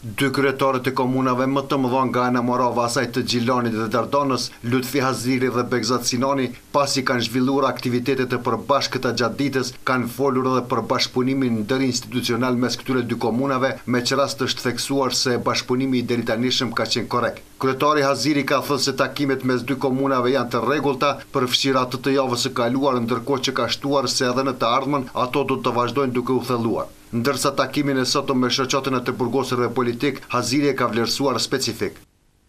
Dy kryetarët e komunave më të mëdha nga ana Morava asaj të Gjilanit dhe Dardhanës, Lutfi Haziri dhe Begzat Sinani, pasi kanë zhvilluar aktivitetet e përbashkëta gjatë ditës, kanë folur edhe për bashkëpunimin ndërinstitucional mes këtyre dy komunave, me që rast është theksuar se bashkëpunimi i deritanishëm ka qenë korrekt. Kryetari Haziri ka thënë se takimet mes dy komunave janë të rregullta, përfshirë atë të javës së kaluar, ndërkohë që ka shtuar se edhe në të ardhmen ato do të vazhdojnë duke u thelluar. Ndërsa takimin e sotëm me shoqatën e të burgosërve politik, Haziri e ka vlerësuar specifik.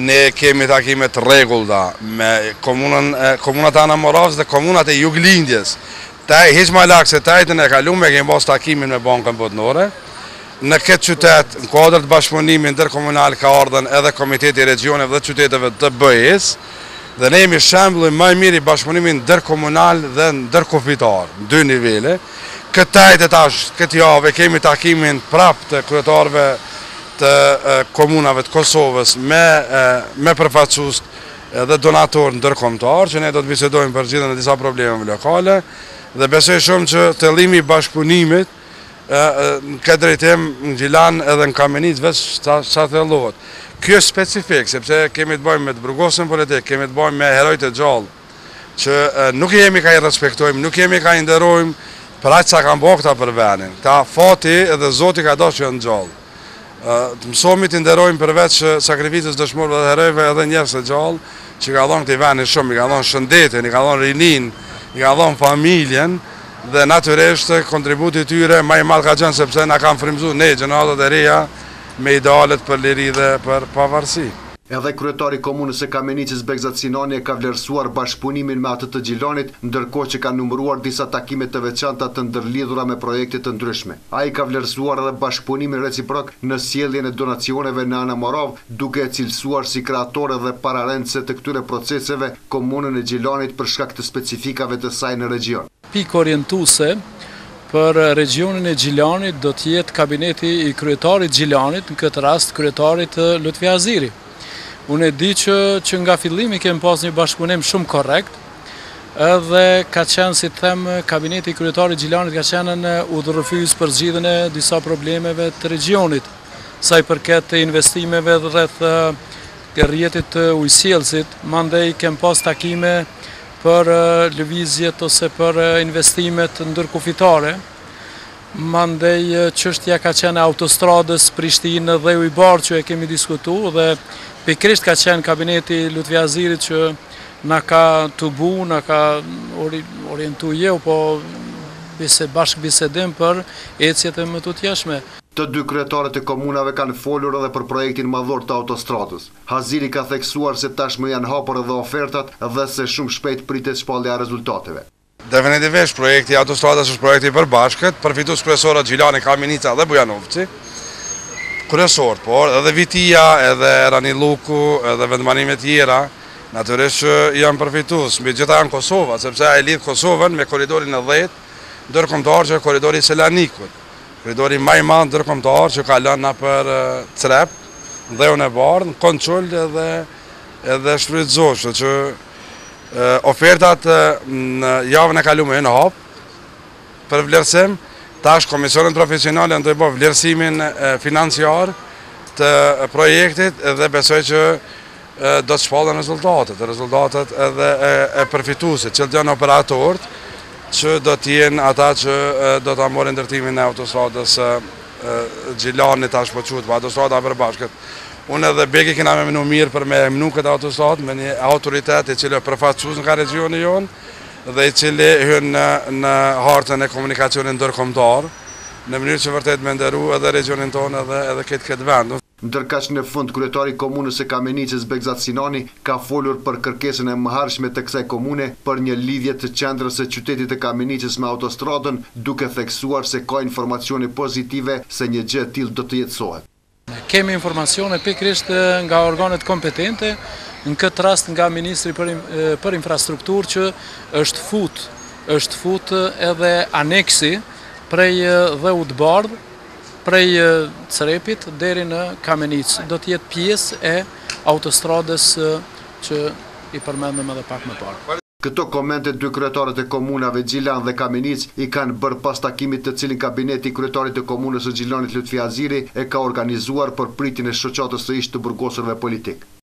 Ne kemi takimet rregullta me komunat e Ana Moravës dhe komunat e Juglindjes. Hiq më lak se tajtën e kaluar kemi pas takimin me Bankën Botërore. Në këtë qytet, në kuadër të bashkëpunimit ndërkomunal ka ardhen edhe Komiteti i Regioneve dhe qyteteve të BE-s, dhe ne jemi shembulli më i mirë i bashkëpunimit ndërkomunal dhe ndërkufitar, në dy nivele. Këtë javë kemi takimin prapë të kryetarëve të komunave të Kosovës me përfaqësues dhe donatorë ndërkombëtar, që ne do të bisedojmë për zgjidhjen e disa problemeve lokale dhe besoj shumë që tellimi i bashkëpunimit në këtë drejtim në Gjilan edhe në Kamenic veç sa thellohet. Kjo është specifik, sepse kemi të bëjmë me të burgosën politik, kemi të bëjmë me herojtë e gjallë, që nuk jemi ka i respektojmë, nuk jemi ka i nderojmë për aqë sa kanë bëhë këta për venin. Ta fati edhe Zoti ka do që janë gjallë. Të mësomi të nderojmë përveç sakrificës dëshmorëve dhe herojve edhe njerëz të gjallë, që ka dhonë këti venin shumë, i ka dhonë shëndetin, i ka dhonë rinin, i ka dhonë familjen, dhe natyresht kontributi tyre ma i madh ka qenë sepse na kanë frymëzuar ne gjeneratët e reja me idealet për liri dhe për pavarësi. Edhe kryetari i komunës së Kamenicës Begzat Sinani e ka vlerësuar bashkëpunimin me atë të Gjilanit, ndërkohë që ka numëruar disa takime të veçanta të ndërlidhura me projekte të ndryshme. Ai ka vlerësuar edhe bashkëpunimin reciprok në sjelljen e donacioneve në Ana Moravë, duke e cilësuar si kreatore dhe pararendëse të këtyre proceseve komunën e Gjilanit për shkak të specifikave të saj në region. Pikë orientuese për regionin e Gjilanit do të jetë kabineti i kryetarit Gjilanit, në këtë rast kryetarit Lutfi Haziri. Unë e di që nga fillimi kemi pas një bashkëpunim shumë korrekt, edhe ka qenë, si të them, kabineti i kryetarit Gjilanit ka qenë në udhërrëfyes për zgjidhjen e disa problemeve të regionit, sa i përket investimeve rreth rrjetit të ujësjellësit, mandej kemi pas takime për lëvizjet ose për investimet ndërkufitare. Mandej çështja ka qenë autostradës Prishtinë dhe Ujbar që e kemi diskutuar dhe pikërisht ka qenë kabineti Lutfi Hazirit që na ka tubu, na ka orientuar po bashkë bisedim për ecjet e më tutjeshme. Të dy kryetarët e komunave kanë folur edhe për projektin madhor të autostradës. Haziri ka theksuar se tashmë janë hapur edhe ofertat dhe se shumë shpejt pritet shpallja e rezultateve. Definitivisht projekti autostradës është projekti i përbashkët, përfitues kryesorët Gjilani, Kamenica dhe Bujanovci. Kryesor, por edhe Vitia, edhe Raniluku, edhe vendbanimet tjera, natyrisht që janë përfitues, mbi gjitha janë Kosova, sepse ai lidh Kosovën me korridorin e 10, ndërkombëtar që korridori i Selanikut. Korridori më i madh ndërkombëtar që kalon nëpër Crep, Dheun e Bardhë, Konçul edhe Shfrytëzosh, që ofertat në javën e kaluar në hap për vlerësim. Tash Komisionet Profesionale do të bëjë vlerësimin financiar të projektit dhe besoj që do të shpallen rezultatet edhe e përfituesit, që janë operatorët që do të jenë ata që do ta marrin ndërtimin e autostradës Gjilanit, tash po quhet autostrada përbashkët. Unë edhe Beki kena me menu mirë për me emnu këtë autostradë me një autoritet i cili përfaqësues nga regioni jonë dhe i cili hyn në hartën e komunikacionit ndërkombëtar, në mënyrë që vërtet me nderu edhe regionin tonë edhe këtë vend. Ndërkaq në fund, kryetari i komunës së Kamenicës Begzat Sinani ka folur për kërkesën e mëhershme të kësaj komune për një lidhje të qendrës së qytetit të Kamenicës me autostradën, duke theksuar se ka informacione pozitive se një gjë e tillë do të jetësohet. Kemi informacione pikërisht nga organet kompetente, në këtë rast nga Ministri për Infrastrukturë që është fut edhe aneksi prej Dheut Bardhë, prej Crepit deri në Kamenicë. Do të jetë pjesë e autostradës që i përmendëm edhe pak më parë. Këto komente dy kryetarët e komunave Gjilan dhe Kamenic i kanë bërë pas takimit të cilin kabineti i kryetarit të komunës së Gjilanit Lutfi Aziri e ka organizuar për pritjen e shoqatës së ish të burgosurve politik.